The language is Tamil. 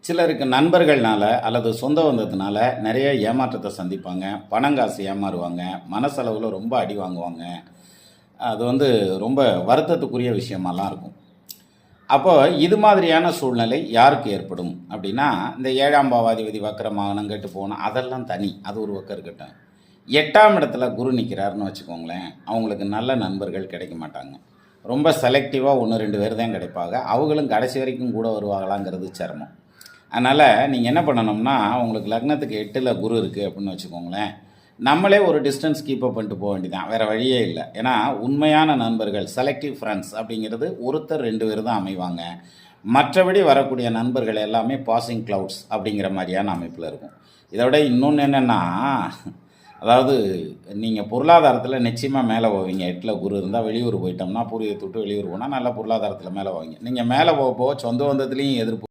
சிலருக்கு நண்பர்கள்னால அல்லது சொந்த பந்தத்தினால நிறைய ஏமாற்றத்தை சந்திப்பாங்க. பணங்காசு ஏமாறுவாங்க. மனசளவுல ரொம்ப அடி வாங்குவாங்க. அது ரொம்ப வருத்தத்துக்குரிய விஷயமாலாம் இருக்கும். அப்போ இது மாதிரியான சூழ்நிலை யாருக்கு ஏற்படும் அப்படின்னா, இந்த 7ஆம் பாவாதிபதி வக்ரமாகனம், கெட்டு போனா அதெல்லாம் தனி. அது ஒரு பக்கம் இருக்கட்டும். 8ஆம் இடத்துல குரு நிற்கிறாருன்னு வச்சுக்கோங்களேன், அவங்களுக்கு நல்ல நண்பர்கள் கிடைக்க மாட்டாங்க. ரொம்ப செலக்டிவாக 1, 2 பேர் தான் கிடைப்பாங்க. அவங்களும் கடைசி வரைக்கும் கூட வருவாங்களாங்கிறது சிரமம். அதனால் நீங்கள் என்ன பண்ணணும்னா, உங்களுக்கு லக்னத்துக்கு 8ல் குரு இருக்குது அப்படின்னு வச்சுக்கோங்களேன், நம்மளே ஒரு டிஸ்டன்ஸ் கீப் அப் பண்ணிட்டு போக வேண்டியதான். வேறு வழியே இல்லை. ஏன்னா உண்மையான நண்பர்கள் செலக்டிவ் ஃப்ரெண்ட்ஸ் அப்படிங்கிறது ஒருத்தர் 2 பேர் தான் அமைவாங்க. மற்றபடி வரக்கூடிய நண்பர்கள் எல்லாமே பாசிங் க்ளவுட்ஸ் அப்படிங்கிற மாதிரியான அமைப்பில் இருக்கும். இதை விட இன்னொன்று என்னென்னா, அதாவது நீங்கள் பொருளாதாரத்தில் நிச்சயமாக மேலே போவீங்க. 8ல் குரு இருந்தால் வெளியூர் போயிட்டோம்னா, பூர்வீகத்தை விட்டு வெளியூர் போனால் நல்லா பொருளாதாரத்தில் மேலே போவீங்க. நீங்கள் மேலே போக போக சொந்த பந்தத்துலேயும் எதிர்ப்பு